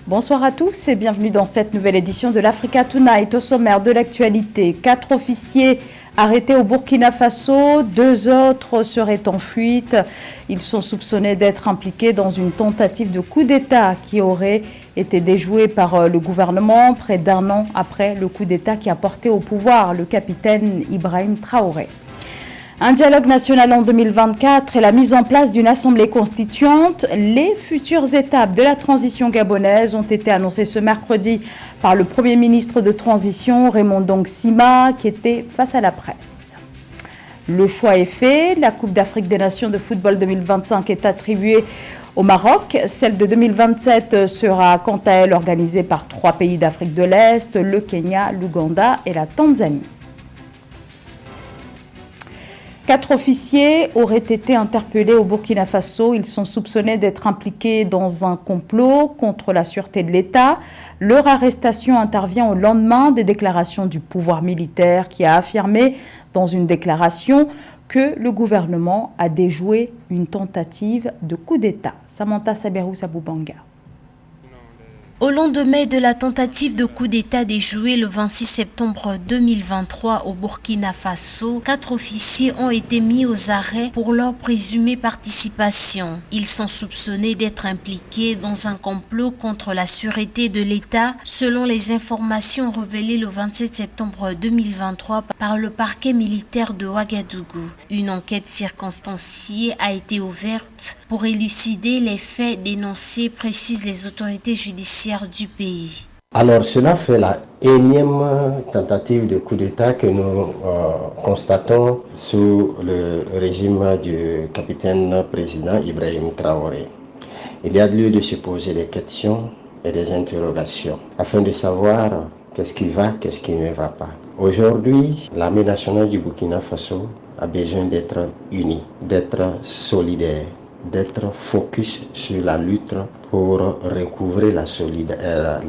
Bonsoir à tous et bienvenue dans cette nouvelle édition de l'Africa Tonight. Au sommaire de l'actualité, 4 officiers arrêtés au Burkina Faso, 2 autres seraient en fuite. Ils sont soupçonnés d'être impliqués dans une tentative de coup d'État qui aurait été déjouée par le gouvernement près d'1 an après le coup d'État qui a porté au pouvoir le capitaine Ibrahim Traoré. Un dialogue national en 2024 et la mise en place d'une assemblée constituante. Les futures étapes de la transition gabonaise ont été annoncées ce mercredi par le Premier ministre de transition, Raymond Ndong Sima, qui était face à la presse. Le choix est fait. La Coupe d'Afrique des Nations de football 2025 est attribuée au Maroc. Celle de 2027 sera quant à elle organisée par 3 pays d'Afrique de l'Est, le Kenya, l'Ouganda et la Tanzanie. 4 officiers auraient été interpellés au Burkina Faso. Ils sont soupçonnés d'être impliqués dans un complot contre la sûreté de l'État. Leur arrestation intervient au lendemain des déclarations du pouvoir militaire qui a affirmé dans une déclaration que le gouvernement a déjoué une tentative de coup d'État. Samantha Saberou Saboubanga. Au lendemain de la tentative de coup d'État déjouée le 26 septembre 2023 au Burkina Faso, 4 officiers ont été mis aux arrêts pour leur présumée participation. Ils sont soupçonnés d'être impliqués dans un complot contre la sûreté de l'État, selon les informations révélées le 27 septembre 2023 par le parquet militaire de Ouagadougou. Une enquête circonstanciée a été ouverte pour élucider les faits dénoncés, précisent les autorités judiciaires du pays. Alors cela fait la énième tentative de coup d'État que nous constatons sous le régime du capitaine président Ibrahim Traoré. Il y a lieu de se poser des questions et des interrogations afin de savoir qu'est-ce qui va, qu'est-ce qui ne va pas. Aujourd'hui, l'armée nationale du Burkina Faso a besoin d'être unie, d'être solidaire, d'être focus sur la lutte pour recouvrer la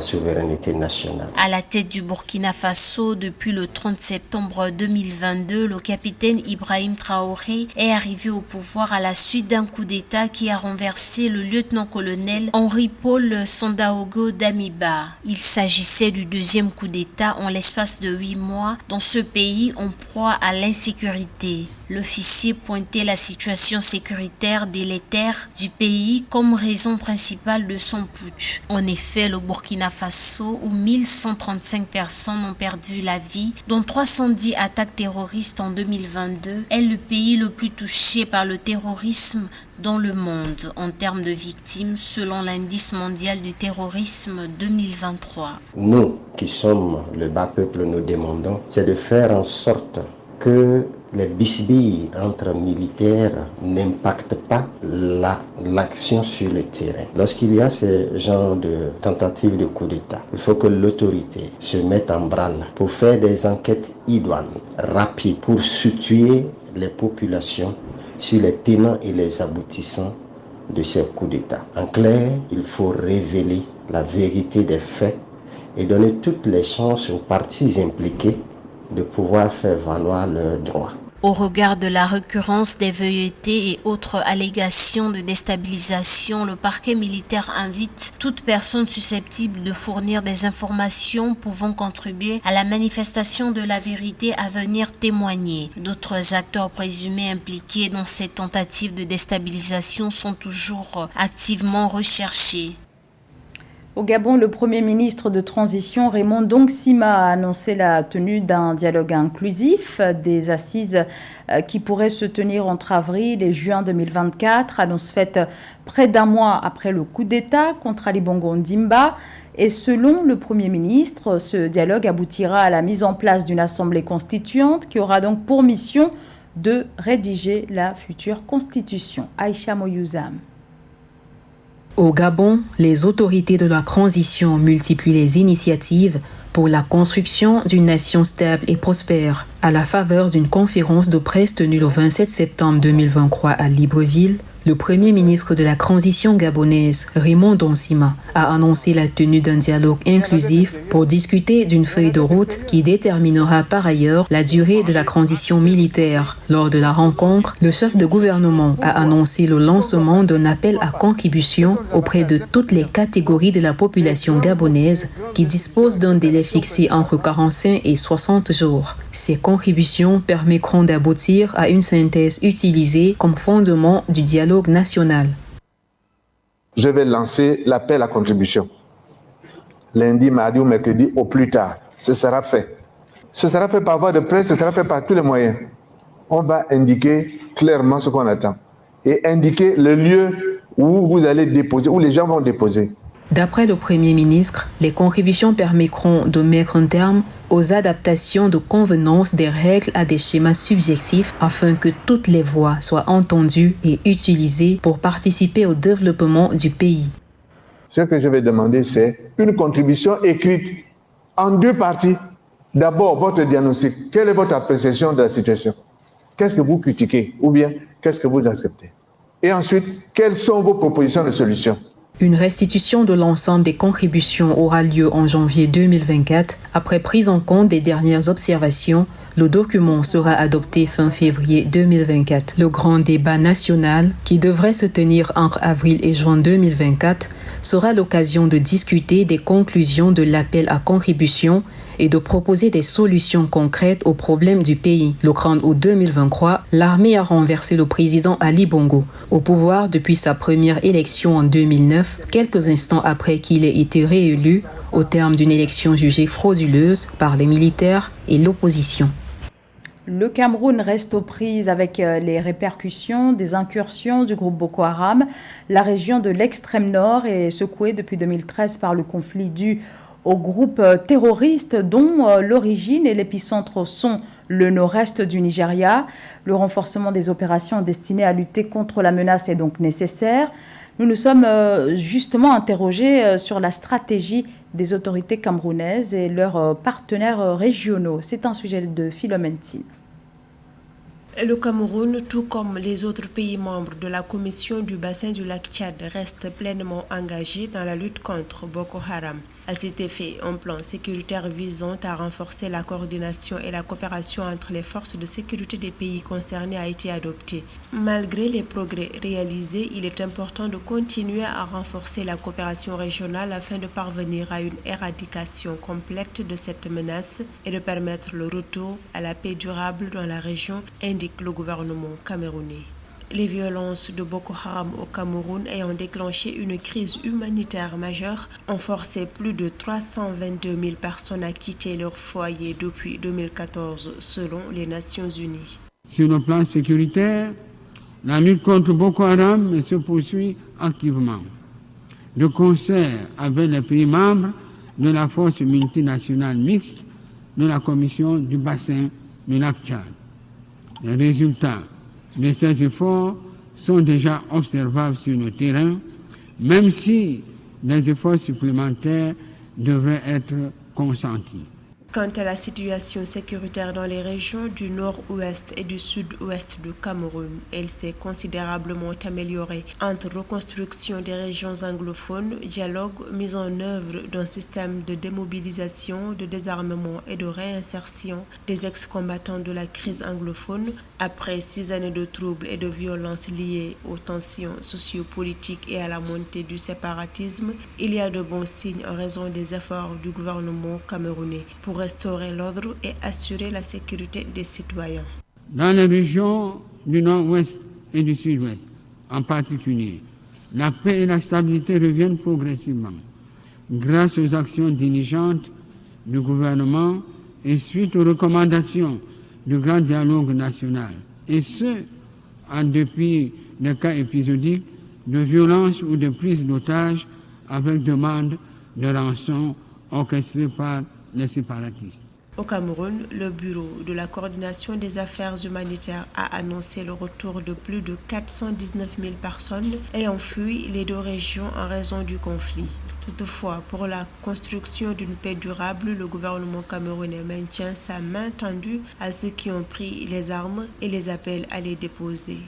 souveraineté nationale. À la tête du Burkina Faso, depuis le 30 septembre 2022, le capitaine Ibrahim Traoré est arrivé au pouvoir à la suite d'un coup d'État qui a renversé le lieutenant-colonel Henri-Paul Sandaogo Damiba. Il s'agissait du 2e coup d'État en l'espace de 8 mois dans ce pays en proie à l'insécurité. L'officier pointait la situation sécuritaire délétère du pays comme raison principale de son putsch. En effet, le Burkina Faso, où 1135 personnes ont perdu la vie, dont 310 attaques terroristes en 2022, est le pays le plus touché par le terrorisme dans le monde en termes de victimes, selon l'indice mondial du terrorisme 2023. Nous, qui sommes le bas peuple, nous demandons, c'est de faire en sorte que les bisbilles entre militaires n'impactent pas l'action sur le terrain. Lorsqu'il y a ce genre de tentative de coup d'État, il faut que l'autorité se mette en branle pour faire des enquêtes idoines, rapides, pour situer les populations sur les tenants et les aboutissants de ces coups d'État. En clair, il faut révéler la vérité des faits et donner toutes les chances aux parties impliquées de pouvoir faire valoir leurs droits. Au regard de la récurrence des velléités et autres allégations de déstabilisation, le parquet militaire invite toute personne susceptible de fournir des informations pouvant contribuer à la manifestation de la vérité à venir témoigner. D'autres acteurs présumés impliqués dans ces tentatives de déstabilisation sont toujours activement recherchés. Au Gabon, le Premier ministre de transition, Raymond Ndong Sima, a annoncé la tenue d'un dialogue inclusif, des assises qui pourraient se tenir entre avril et juin 2024, annonce faite près d'1 mois après le coup d'État contre Ali Bongo Ondimba. Et selon le Premier ministre, ce dialogue aboutira à la mise en place d'une assemblée constituante qui aura donc pour mission de rédiger la future constitution. Aïcha Moyouzam. Au Gabon, les autorités de la transition multiplient les initiatives pour la construction d'une nation stable et prospère. À la faveur d'une conférence de presse tenue le 27 septembre 2023 à Libreville, Le premier ministre de la transition gabonaise, Raymond Donsima, a annoncé la tenue d'un dialogue inclusif pour discuter d'une feuille de route qui déterminera par ailleurs la durée de la transition militaire. Lors de la rencontre, le chef de gouvernement a annoncé le lancement d'un appel à contribution auprès de toutes les catégories de la population gabonaise qui disposent d'un délai fixé entre 45 et 60 jours. Ces contributions permettront d'aboutir à une synthèse utilisée comme fondement du dialogue national. Je vais lancer l'appel à contribution. Lundi, mardi ou mercredi au plus tard. Ce sera fait. Ce sera fait par voie de presse, ce sera fait par tous les moyens. On va indiquer clairement ce qu'on attend et indiquer le lieu où vous allez déposer, où les gens vont déposer. D'après le Premier ministre, les contributions permettront de mettre un terme aux adaptations de convenance des règles à des schémas subjectifs afin que toutes les voix soient entendues et utilisées pour participer au développement du pays. Ce que je vais demander, c'est une contribution écrite en deux parties. D'abord, votre diagnostic. Quelle est votre appréciation de la situation? Qu'est-ce que vous critiquez ou bien qu'est-ce que vous acceptez? Et ensuite, quelles sont vos propositions de solutions? Une restitution de l'ensemble des contributions aura lieu en janvier 2024. Après prise en compte des dernières observations, le document sera adopté fin février 2024. Le grand débat national, qui devrait se tenir entre avril et juin 2024, sera l'occasion de discuter des conclusions de l'appel à contribution et de proposer des solutions concrètes aux problèmes du pays. Le 30 août 2023, l'armée a renversé le président Ali Bongo au pouvoir depuis sa première élection en 2009, quelques instants après qu'il ait été réélu au terme d'une élection jugée frauduleuse par les militaires et l'opposition. Le Cameroun reste aux prises avec les répercussions des incursions du groupe Boko Haram. La région de l'extrême nord est secouée depuis 2013 par le conflit dû au groupe terroriste dont l'origine et l'épicentre sont le nord-est du Nigeria. Le renforcement des opérations destinées à lutter contre la menace est donc nécessaire. Nous nous sommes justement interrogés sur la stratégie des autorités camerounaises et leurs partenaires régionaux. C'est un sujet de Philomène Tine. Le Cameroun, tout comme les autres pays membres de la Commission du bassin du lac Tchad, reste pleinement engagé dans la lutte contre Boko Haram. À cet effet, un plan sécuritaire visant à renforcer la coordination et la coopération entre les forces de sécurité des pays concernés a été adopté. Malgré les progrès réalisés, il est important de continuer à renforcer la coopération régionale afin de parvenir à une éradication complète de cette menace et de permettre le retour à la paix durable dans la région, indique le gouvernement camerounais. Les violences de Boko Haram au Cameroun ayant déclenché une crise humanitaire majeure ont forcé plus de 322 000 personnes à quitter leur foyer depuis 2014, selon les Nations Unies. Sur le plan sécuritaire, la lutte contre Boko Haram se poursuit activement. De concert avec les pays membres de la force multinationale mixte de la Commission du bassin du lac Tchad. Les résultats de ces efforts sont déjà observables sur le terrain, même si des efforts supplémentaires devraient être consentis. Quant à la situation sécuritaire dans les régions du nord-ouest et du sud-ouest du Cameroun, elle s'est considérablement améliorée entre reconstruction des régions anglophones, dialogue, mise en œuvre d'un système de démobilisation, de désarmement et de réinsertion des ex-combattants de la crise anglophone. Après 6 années de troubles et de violences liées aux tensions sociopolitiques et à la montée du séparatisme, il y a de bons signes en raison des efforts du gouvernement camerounais pour restaurer l'ordre et assurer la sécurité des citoyens. Dans les régions du nord-ouest et du sud-ouest, en particulier, la paix et la stabilité reviennent progressivement grâce aux actions diligentes du gouvernement et suite aux recommandations du grand dialogue national, et ce, en dépit des cas épisodiques de violence ou de prise d'otages avec demande de rançon orchestrée par les séparatistes. Au Cameroun, le Bureau de la coordination des affaires humanitaires a annoncé le retour de plus de 419 000 personnes ayant fui les 2 régions en raison du conflit. Toutefois, pour la construction d'une paix durable, le gouvernement camerounais maintient sa main tendue à ceux qui ont pris les armes et les appelle à les déposer.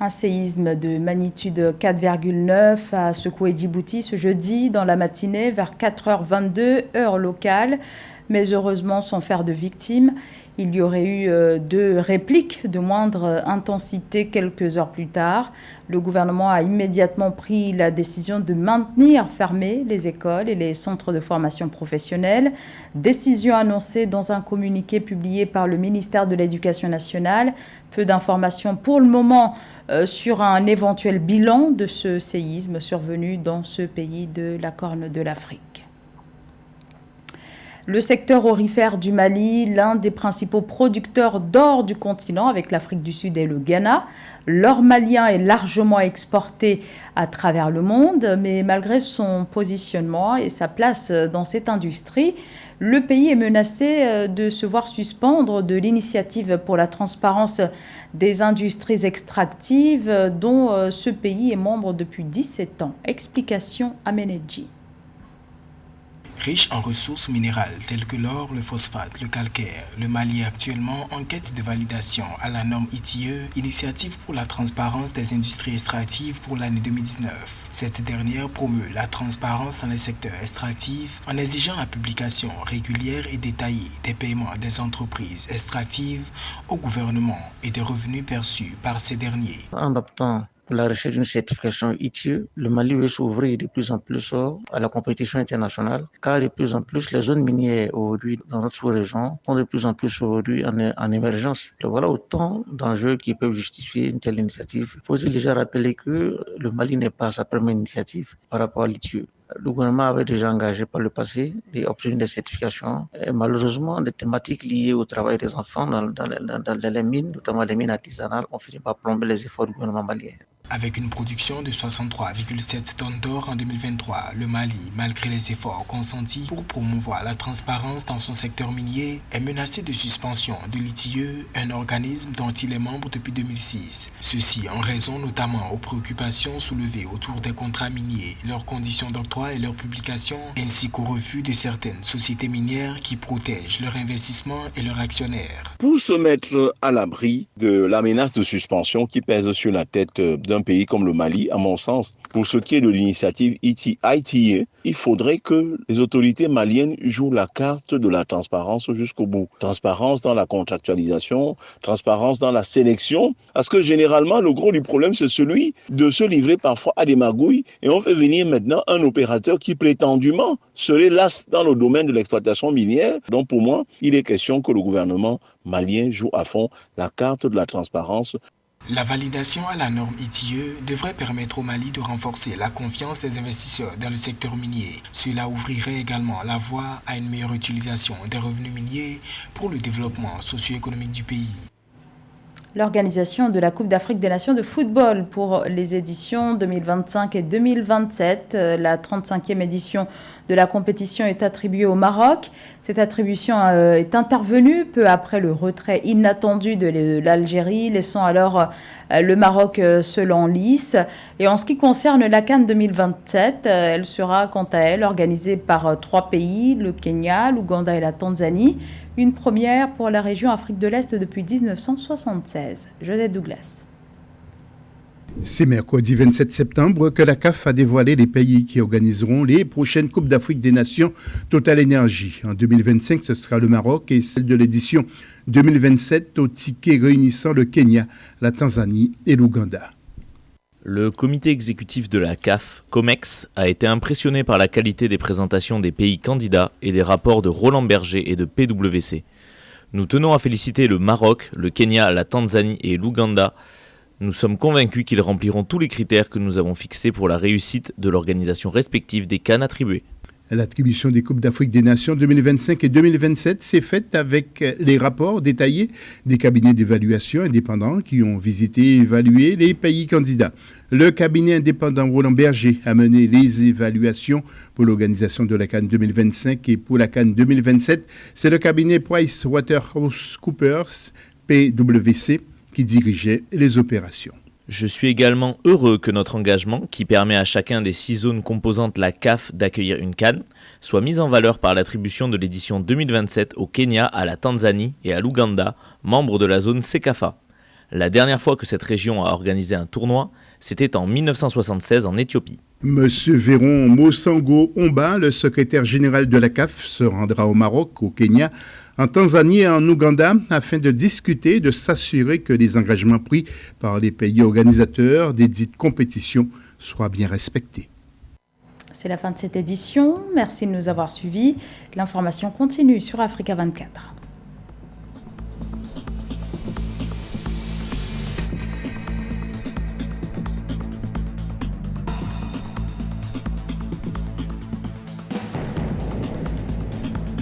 Un séisme de magnitude 4,9 a secoué Djibouti ce jeudi dans la matinée vers 4h22 heure locale, mais heureusement sans faire de victimes. Il y aurait eu 2 répliques de moindre intensité quelques heures plus tard. Le gouvernement a immédiatement pris la décision de maintenir fermées les écoles et les centres de formation professionnelle. Décision annoncée dans un communiqué publié par le ministère de l'Éducation nationale. Peu d'informations pour le moment sur un éventuel bilan de ce séisme survenu dans ce pays de la Corne de l'Afrique. Le secteur aurifère du Mali, l'un des principaux producteurs d'or du continent avec l'Afrique du Sud et le Ghana. L'or malien est largement exporté à travers le monde, mais malgré son positionnement et sa place dans cette industrie, le pays est menacé de se voir suspendre de l'initiative pour la transparence des industries extractives dont ce pays est membre depuis 17 ans. Explication à Menedji. Riche en ressources minérales telles que l'or, le phosphate, le calcaire, le Mali est actuellement en quête de validation à la norme ITIE, Initiative pour la transparence des industries extractives pour l'année 2019. Cette dernière promeut la transparence dans les secteurs extractifs en exigeant la publication régulière et détaillée des paiements des entreprises extractives au gouvernement et des revenus perçus par ces derniers. En optant pour la recherche d'une certification ITIE, le Mali veut s'ouvrir de plus en plus à la compétition internationale, car de plus en plus les zones minières aujourd'hui dans notre sous-région sont de plus en plus aujourd'hui en émergence. Donc voilà autant d'enjeux qui peuvent justifier une telle initiative. Il faut aussi déjà rappeler que le Mali n'est pas sa première initiative par rapport à l'ITIE. Le gouvernement avait déjà engagé par le passé d'obtenir des certifications. Et malheureusement, des thématiques liées au travail des enfants dans les mines, notamment les mines artisanales, ont fini par plomber les efforts du gouvernement malien. Avec une production de 63,7 tonnes d'or en 2023, le Mali, malgré les efforts consentis pour promouvoir la transparence dans son secteur minier, est menacé de suspension de l'ITIE, un organisme dont il est membre depuis 2006. Ceci en raison notamment aux préoccupations soulevées autour des contrats miniers, leurs conditions d'octroi et leur publication, ainsi qu'au refus de certaines sociétés minières qui protègent leur investissement et leurs actionnaires. Pour se mettre à l'abri de la menace de suspension qui pèse sur la tête d'un pays comme le Mali, à mon sens, pour ce qui est de l'initiative ITIE, il faudrait que les autorités maliennes jouent la carte de la transparence jusqu'au bout. Transparence dans la contractualisation, transparence dans la sélection, parce que généralement, le gros du problème, c'est celui de se livrer parfois à des magouilles, et on fait venir maintenant un opérateur qui prétendument serait l'as dans le domaine de l'exploitation minière. Donc pour moi, il est question que le gouvernement malien joue à fond la carte de la transparence. La validation à la norme ITIE devrait permettre au Mali de renforcer la confiance des investisseurs dans le secteur minier. Cela ouvrirait également la voie à une meilleure utilisation des revenus miniers pour le développement socio-économique du pays. L'organisation de la Coupe d'Afrique des Nations de football pour les éditions 2025 et 2027. La 35e édition de la compétition est attribuée au Maroc. Cette attribution est intervenue peu après le retrait inattendu de l'Algérie, laissant alors le Maroc seul en lice. Et en ce qui concerne la CAN 2027, elle sera quant à elle organisée par 3 pays, le Kenya, l'Ouganda et la Tanzanie. Une première pour la région Afrique de l'Est depuis 1976. Joseph Douglas. C'est mercredi 27 septembre que la CAF a dévoilé les pays qui organiseront les prochaines Coupes d'Afrique des Nations Total Energy. En 2025, ce sera le Maroc et celle de l'édition 2027 au ticket réunissant le Kenya, la Tanzanie et l'Ouganda. Le comité exécutif de la CAF, COMEX, a été impressionné par la qualité des présentations des pays candidats et des rapports de Roland Berger et de PwC. Nous tenons à féliciter le Maroc, le Kenya, la Tanzanie et l'Ouganda. Nous sommes convaincus qu'ils rempliront tous les critères que nous avons fixés pour la réussite de l'organisation respective des CAN attribuées. L'attribution des Coupes d'Afrique des Nations 2025 et 2027 s'est faite avec les rapports détaillés des cabinets d'évaluation indépendants qui ont visité et évalué les pays candidats. Le cabinet indépendant Roland Berger a mené les évaluations pour l'organisation de la CAN 2025 et pour la CAN 2027. C'est le cabinet PricewaterhouseCoopers, PwC, qui dirigeait les opérations. Je suis également heureux que notre engagement, qui permet à chacun des 6 zones composantes la CAF d'accueillir une CAN, soit mis en valeur par l'attribution de l'édition 2027 au Kenya, à la Tanzanie et à l'Ouganda, membres de la zone CECAFA. La dernière fois que cette région a organisé un tournoi, c'était en 1976 en Éthiopie. Monsieur Véron Mosango Omba, le secrétaire général de la CAF, se rendra au Maroc, au Kenya, en Tanzanie et en Ouganda afin de discuter et de s'assurer que les engagements pris par les pays organisateurs des dites compétitions soient bien respectés. C'est la fin de cette édition. Merci de nous avoir suivis. L'information continue sur Africa 24.